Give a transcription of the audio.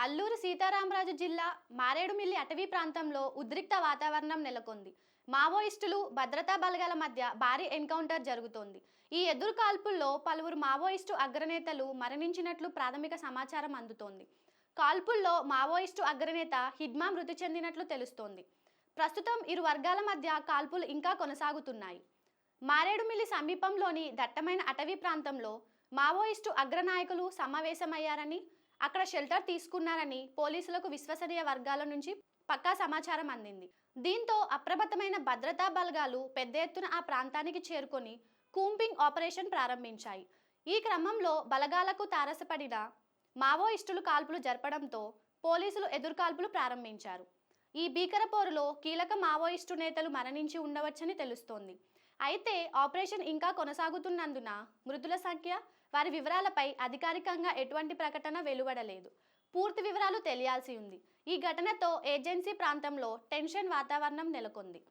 అల్లూరు సీతారామరాజు జిల్లా మారేడుమిల్లి అటవీ ప్రాంతంలో ఉద్రిక్త వాతావరణం నెలకొంది. మావోయిస్టులు, భద్రతా బలగాల మధ్య భారీ ఎన్కౌంటర్ జరుగుతోంది. ఈ ఎదురు కాల్పుల్లో పలువురు మావోయిస్టు అగ్రనేతలు మరణించినట్లు ప్రాథమిక సమాచారం అందుతోంది. కాల్పుల్లో మావోయిస్టు అగ్రనేత హిడ్మా మృతి చెందినట్లు తెలుస్తోంది. ప్రస్తుతం ఇరు వర్గాల మధ్య కాల్పులు ఇంకా కొనసాగుతున్నాయి. మారేడుమిల్లి సమీపంలోని దట్టమైన అటవీ ప్రాంతంలో మావోయిస్టు అగ్రనాయకులు సమావేశమయ్యారని, అక్కడ షెల్టర్ తీసుకున్నారని పోలీసులకు విశ్వసనీయ వర్గాల నుంచి పక్కా సమాచారం అందింది. దీంతో అప్రమత్తమైన భద్రతా బలగాలు పెద్ద ఎత్తున ఆ ప్రాంతానికి చేరుకొని కూంబింగ్ ఆపరేషన్ ప్రారంభించాయి. ఈ క్రమంలో బలగాలకు తారసపడిన మావోయిస్టులు కాల్పులు జరపడంతో పోలీసులు ఎదురుకాల్పులు ప్రారంభించారు. ఈ భీకర పోరులో కీలక మావోయిస్టు నేతలు మరణించి ఉండవచ్చని తెలుస్తోంది. అయితే ఆపరేషన్ ఇంకా కొనసాగుతున్నందున మృతుల సంఖ్య, వారి వివరాలపై అధికారికంగా ఎటువంటి ప్రకటన వెలువడలేదు. పూర్తి వివరాలు తెలియాల్సి ఉంది. ఈ ఘటనతో ఏజెన్సీ ప్రాంతంలో టెన్షన్ వాతావరణం నెలకొంది.